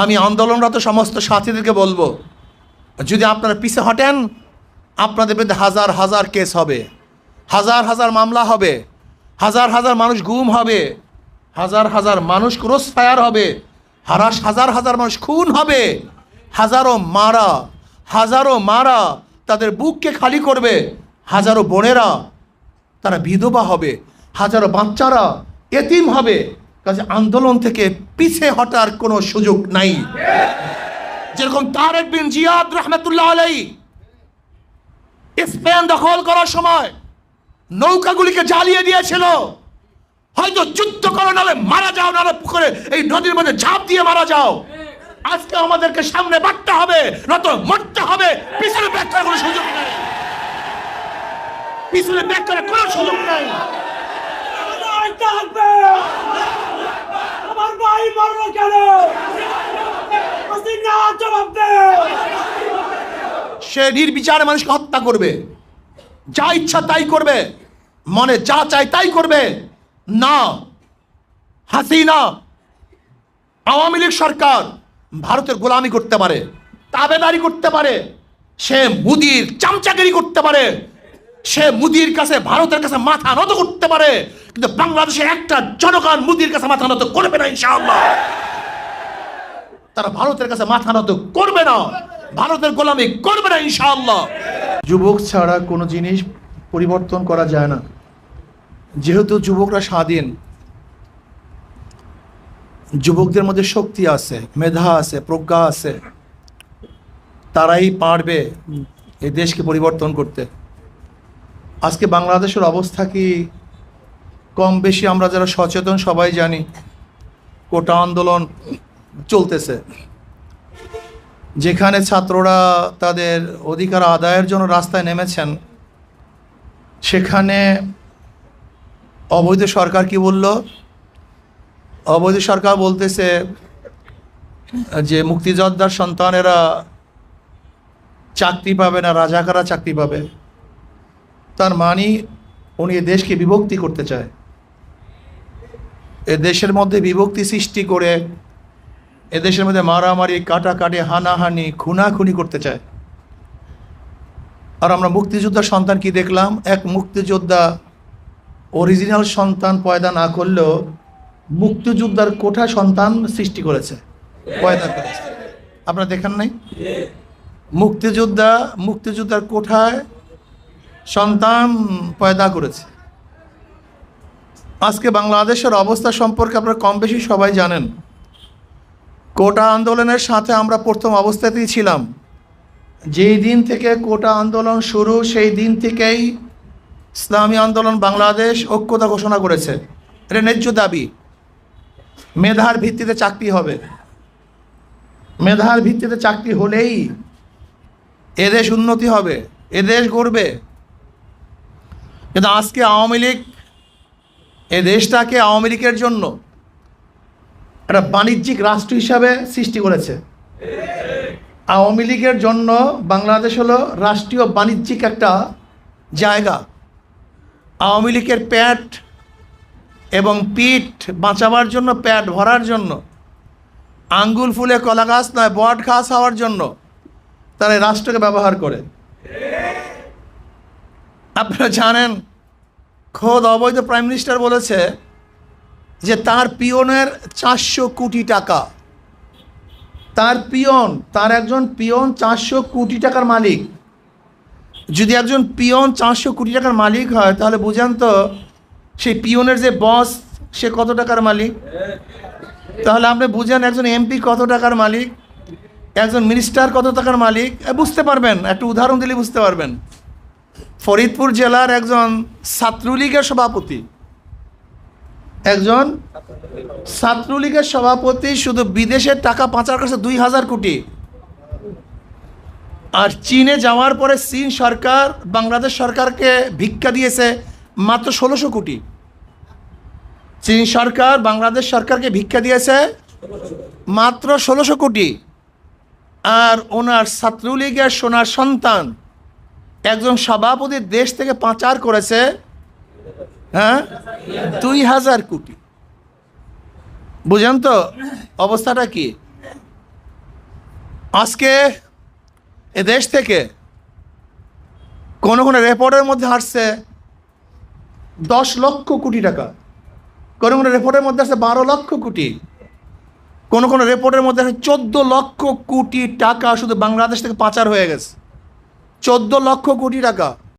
আমি আন্দোলনরত সমস্ত সাথীদেরকে বলবো, যদি আপনারা পিছে হটেন আপনাদের বিরুদ্ধে হাজার হাজার কেস হবে, হাজার হাজার মামলা হবে, হাজার হাজার মানুষ গুম হবে, হাজার হাজার মানুষ ক্রস ফায়ার হবে, হাজার হাজার মানুষ খুন হবে, হাজারো মারা তাদের বুককে খালি করবে, হাজারো বোনেরা তারা বিধবা হবে, হাজারো বাচ্চারা এতিম হবে। কাজে আন্দোলন থেকে পিছে হটার কোনো সুযোগ নাই। যেরকম তারেক বিন জিয়াদ রহমতুল্লাহ আলাইহি স্পেন দখল করার সময় নৌকাগুলিকে জ্বালিয়ে দিয়েছিল, হয়তো যুদ্ধ করো নাহলে মারা যাও, নাহলে পুকুরে এই নদীর মধ্যে ঝাঁপ দিয়ে মারা যাও। আজকে আমাদেরকে সামনে বাড়তে হবে, নয়তো মরতে হবে। পিছনে ব্যাক করার কোনো সুযোগ নাই, পিছনে ব্যাক করার কোনো সুযোগ নাই। আমার ভাই মরলো কেন? জবাব দে। সে নির্বিচারে মানুষকে হত্যা করবে, যা ইচ্ছা তাই করবে, মনে যা চায় তাই করবে। না, হাসিনা আওয়ামী লীগ সরকার ভারতের গোলামি করতে পারে, তাবেদারি করতে পারে, সে মুদির চামচাগিরি করতে পারে, সে মুদির কাছে ভারতের কাছে মাথা নত করতে পারে, কিন্তু বাংলাদেশের একটা জনগণ মুদির কাছে মাথা নত করবে না ইনশাআল্লাহ। তারা ভারতের কাছে মাথা নত করবে না, ভারতের গোলামি করবে না ইনশাআল্লাহ। যুবক ছাড়া কোনো জিনিস পরিবর্তন করা যায় না। যেহেতু যুবকরা স্বাধীন, যুবকদের মধ্যে শক্তি আছে, মেধা আছে, প্রজ্ঞা আছে, তারাই পারবে এই দেশকে পরিবর্তন করতে। আজকে বাংলাদেশের অবস্থা কি কম বেশি আমরা যারা সচেতন সবাই জানি। কোটা আন্দোলন চলতেছে, যেখানে ছাত্ররা তাদের অধিকার আদায়ের জন্য রাস্তায় নেমেছেন, সেখানে অবৈধ সরকার কি বলল? অবৈধ সরকার বলতেছে যে মুক্তিযোদ্ধার সন্তানেরা চাকরি পাবে না, রাজাকাররা চাকরি পাবে। তার মানে উনি এ দেশকে বিভক্তি করতে চায়, এ দেশের মধ্যে বিভক্তি সৃষ্টি করে এদেশের মধ্যে মারামারি, কাটাকাটি, হানাহানি, খুনাখুনি করতে চায়। আর আমরা মুক্তিযোদ্ধার সন্তান কি দেখলাম? এক মুক্তিযোদ্ধা অরিজিনাল সন্তান পয়দা না করলেও মুক্তিযোদ্ধার কোঠা সন্তান সৃষ্টি করেছে, পয়দা করেছে। আপনারা দেখেন নাই? মুক্তিযোদ্ধার কোঠায় সন্তান পয়দা করেছে। আজকে বাংলাদেশের অবস্থা সম্পর্কে আপনারা কম বেশি সবাই জানেন। কোটা আন্দোলনের সাথে আমরা প্রথম অবস্থাতেই ছিলাম। যেই দিন থেকে কোটা আন্দোলন শুরু, সেই দিন থেকেই ইসলামী আন্দোলন বাংলাদেশ ঐক্যতা ঘোষণা করেছে। এটা ন্যায্য দাবি। মেধার ভিত্তিতে চাকরি হবে, মেধার ভিত্তিতে চাকরি হলেই এদেশ উন্নতি হবে, এদেশ গড়বে। কিন্তু আজকে আওয়ামী লীগ এ দেশটাকে আওয়ামী লীগের জন্য একটা বাণিজ্যিক রাষ্ট্র হিসাবে সৃষ্টি করেছে। আওয়ামী লীগের জন্য বাংলাদেশ হলো রাষ্ট্রীয় বাণিজ্যিক একটা জায়গা। আওয়ামী লীগের পেট এবং পিঠ বাঁচাবার জন্য, পেট ভরার জন্য, আঙ্গুল ফুলে কলা গাছ নয় বট গাছ হওয়ার জন্য তারা এই রাষ্ট্রকে ব্যবহার করে। আপনারা জানেন, খোদ অবৈধ প্রাইম মিনিস্টার বলেছে যে তার পিয়নের 400 কোটি টাকা, তার একজন পিয়ন 400 কোটি টাকার মালিক। যদি একজন পিয়ন 400 কোটি টাকার মালিক হয়, তাহলে বুঝেন তো সেই পিয়নের যে বস সে কত টাকার মালিক। তাহলে আপনি বুঝেন একজন এমপি কত টাকার মালিক, একজন মিনিস্টার কত টাকার মালিক। বুঝতে পারবেন, একটু উদাহরণ দিলে বুঝতে পারবেন। ফরিদপুর জেলার একজন ছাত্রলীগের সভাপতি শুধু বিদেশের টাকা পাচার করছে 2000 কোটি। আর চীনে যাওয়ার পরে চীন সরকার বাংলাদেশ সরকারকে ভিক্ষা দিয়েছে মাত্র 1600 কোটি। চীন সরকার বাংলাদেশ সরকারকে ভিক্ষা দিয়েছে মাত্র 1600 কোটি। আর ওনার ছাত্রলীগের সোনার সন্তান একজন সভাপতি দেশ থেকে পাচার করেছে 2000 কোটি। বুঝেন তো অবস্থাটা কি? আজকে এ দেশ থেকে কোনো কোনো রেপোর্টের মধ্যে আসছে 10 লক্ষ কোটি টাকা, কোনো কোনো রেপোর্টের মধ্যে আসছে 12 লক্ষ কোটি, কোনো কোনো রেপোর্টের মধ্যে আসছে 14 লক্ষ কোটি টাকা শুধু বাংলাদেশ থেকে পাচার হয়ে গেছে। 14 লক্ষ কোটি টাকা।